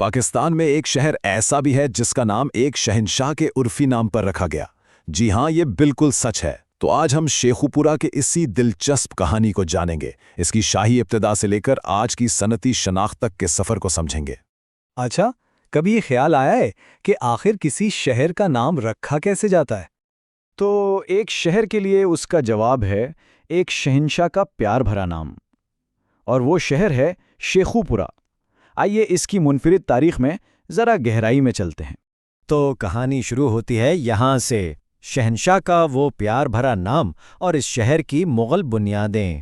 پاکستان میں ایک شہر ایسا بھی ہے جس کا نام ایک شہنشاہ کے عرفی نام پر رکھا گیا۔ جی ہاں، یہ بالکل سچ ہے۔ تو آج ہم شیخو پورہ کے اسی دلچسپ کہانی کو جانیں گے، اس کی شاہی ابتدا سے لے کر آج کی صنعتی شناخت تک کے سفر کو سمجھیں گے۔ اچھا، کبھی یہ خیال آیا ہے کہ آخر کسی شہر کا نام رکھا کیسے جاتا ہے؟ تو ایک شہر کے لیے اس کا جواب ہے ایک شہنشاہ کا پیار بھرا نام، اور وہ شہر ہے شیخو پورہ۔ آئیے اس کی منفرد تاریخ میں ذرا گہرائی میں چلتے ہیں۔ تو کہانی شروع ہوتی ہے یہاں سے، شہنشاہ کا وہ پیار بھرا نام اور اس شہر کی مغل بنیادیں۔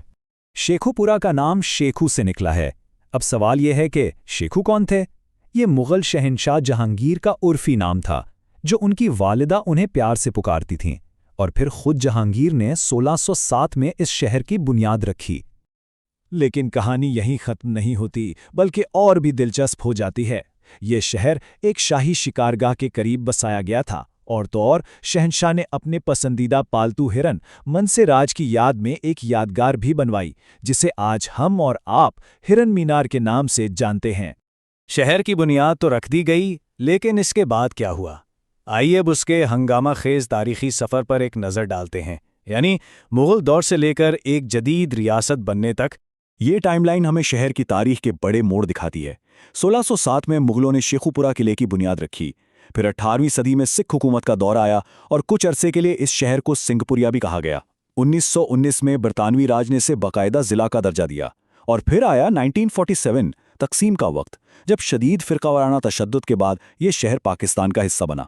شیخو پورہ کا نام شیخو سے نکلا ہے۔ اب سوال یہ ہے کہ شیخو کون تھے؟ یہ مغل شہنشاہ جہانگیر کا عرفی نام تھا، جو ان کی والدہ انہیں پیار سے پکارتی تھیں، اور پھر خود جہانگیر نے 1607 میں اس شہر کی بنیاد رکھی۔ لیکن کہانی یہیں ختم نہیں ہوتی، بلکہ اور بھی دلچسپ ہو جاتی ہے۔ یہ شہر ایک شاہی شکارگاہ کے قریب بسایا گیا تھا، اور تو اور شہنشاہ نے اپنے پسندیدہ پالتو ہرن منسے راج کی یاد میں ایک یادگار بھی بنوائی، جسے آج ہم اور آپ ہرن مینار کے نام سے جانتے ہیں۔ شہر کی بنیاد تو رکھ دی گئی، لیکن اس کے بعد کیا ہوا؟ آئیے اب اس کے ہنگامہ خیز تاریخی سفر پر ایک نظر ڈالتے ہیں، یعنی مغل دور سے لے کر ایک جدید ریاست بننے تک۔ یہ ٹائم لائن ہمیں شہر کی تاریخ کے بڑے موڑ دکھاتی ہے۔ 1607 میں مغلوں نے شیخو پورہ قلعے کی بنیاد رکھی، پھر 18ویں صدی میں سکھ حکومت کا دور آیا اور کچھ عرصے کے لیے اس شہر کو سنگھ پوریا بھی کہا گیا۔ 1919 میں برطانوی راج نے اسے باقاعدہ ضلع کا درجہ دیا، اور پھر آیا 1947 تقسیم کا وقت، جب شدید فرقہ وارانہ تشدد کے بعد یہ شہر پاکستان کا حصہ بنا۔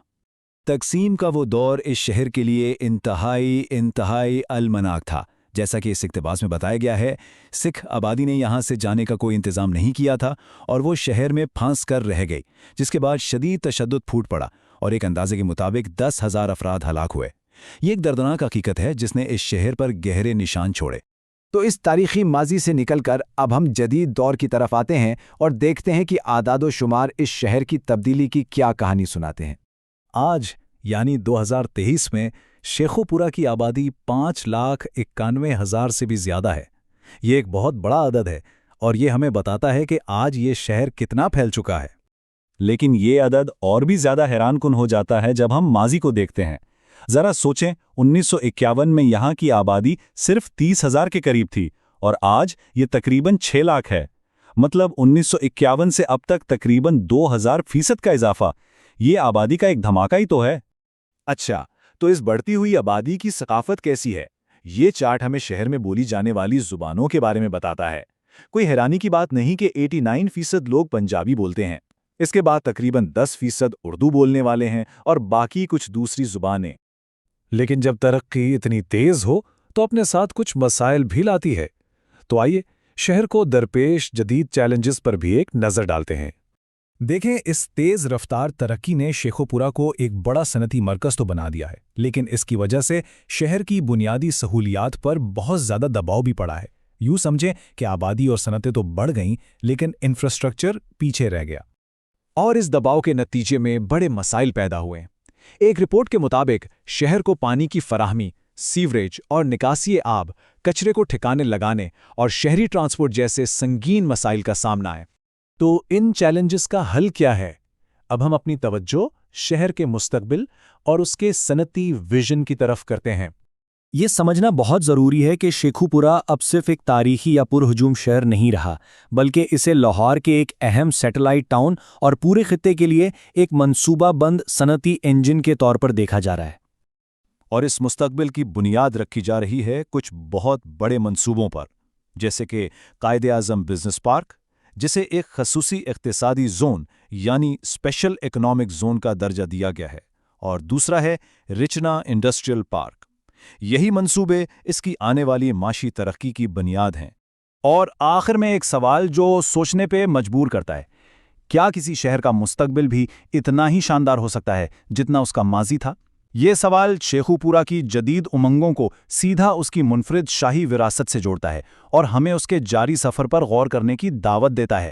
تقسیم کا وہ دور اس شہر کے لیے انتہائی المناک تھا۔ جیسا کہ اس اقتباس میں بتایا گیا ہے، سکھ آبادی نے یہاں سے جانے کا کوئی انتظام نہیں کیا تھا، اور وہ شہر میں پھنس کر رہ گئی، جس کے بعد شدید تشدد پھوٹ پڑا، اور ایک اندازے کے مطابق 10,000 افراد ہلاک ہوئے۔ یہ ایک دردناک حقیقت ہے جس نے اس شہر پر گہرے نشان چھوڑے۔ تو اس تاریخی ماضی سے نکل کر اب ہم جدید دور کی طرف آتے ہیں اور دیکھتے ہیں کہ اعداد و شمار اس شہر کی تبدیلی کی کیا کہانی سناتے ہیں۔ آج یعنی 2023 میں شیخو پورہ کی آبادی 5,91,000 سے بھی زیادہ ہے۔ یہ ایک بہت بڑا عدد ہے، اور یہ ہمیں بتاتا ہے کہ آج یہ شہر کتنا پھیل چکا ہے۔ لیکن یہ عدد اور بھی زیادہ حیران کن ہو جاتا ہے جب ہم ماضی کو دیکھتے ہیں۔ ذرا سوچیں، 1951 میں یہاں کی آبادی صرف 30,000 کے قریب تھی، اور آج یہ تقریباً 6 لاکھ ہے۔ مطلب 1951 سے اب تک تقریباً 2000% کا اضافہ۔ یہ آبادی کا ایک دھماکہ ہی تو ہے۔ اچھا، تو اس بڑھتی ہوئی آبادی کی ثقافت کیسی ہے؟ یہ چارٹ ہمیں شہر میں بولی جانے والی زبانوں کے بارے میں بتاتا ہے۔ کوئی حیرانی کی بات نہیں کہ 89% لوگ پنجابی بولتے ہیں، اس کے بعد تقریباً 10% اردو بولنے والے ہیں، اور باقی کچھ دوسری زبانیں۔ لیکن جب ترقی اتنی تیز ہو تو اپنے ساتھ کچھ مسائل بھی لاتی ہے۔ تو آئیے شہر کو درپیش جدید چیلنجز پر بھی ایک نظر ڈالتے ہیں۔ دیکھیں، اس تیز رفتار ترقی نے شیخو پورہ کو ایک بڑا صنعتی مرکز تو بنا دیا ہے، لیکن اس کی وجہ سے شہر کی بنیادی سہولیات پر بہت زیادہ دباؤ بھی پڑا ہے۔ یوں سمجھیں کہ آبادی اور صنعتیں تو بڑھ گئیں، لیکن انفراسٹرکچر پیچھے رہ گیا۔ اور اس دباؤ کے نتیجے میں بڑے مسائل پیدا ہوئے ہیں۔ ایک رپورٹ کے مطابق شہر کو پانی کی فراہمی، سیوریج اور نکاسی آب، کچرے کو ٹھکانے لگانے اور شہری ٹرانسپورٹ جیسے سنگین مسائل کا سامنا ہے۔ تو ان چیلنجز کا حل کیا ہے؟ اب ہم اپنی توجہ شہر کے مستقبل اور اس کے صنعتی ویژن کی طرف کرتے ہیں۔ یہ سمجھنا بہت ضروری ہے کہ شیخو پورہ اب صرف ایک تاریخی یا پرہجوم شہر نہیں رہا، بلکہ اسے لاہور کے ایک اہم سیٹلائٹ ٹاؤن اور پورے خطے کے لیے ایک منصوبہ بند صنعتی انجن کے طور پر دیکھا جا رہا ہے۔ اور اس مستقبل کی بنیاد رکھی جا رہی ہے کچھ بہت بڑے منصوبوں پر، جیسے کہ قائد اعظم بزنس پارک، جسے ایک خصوصی اقتصادی زون یعنی اسپیشل اکنامک زون کا درجہ دیا گیا ہے، اور دوسرا ہے رچنا انڈسٹریل پارک۔ یہی منصوبے اس کی آنے والی معاشی ترقی کی بنیاد ہیں۔ اور آخر میں ایک سوال جو سوچنے پہ مجبور کرتا ہے، کیا کسی شہر کا مستقبل بھی اتنا ہی شاندار ہو سکتا ہے جتنا اس کا ماضی تھا؟ یہ سوال شیخو پورہ کی جدید امنگوں کو سیدھا اس کی منفرد شاہی وراثت سے جوڑتا ہے، اور ہمیں اس کے جاری سفر پر غور کرنے کی دعوت دیتا ہے۔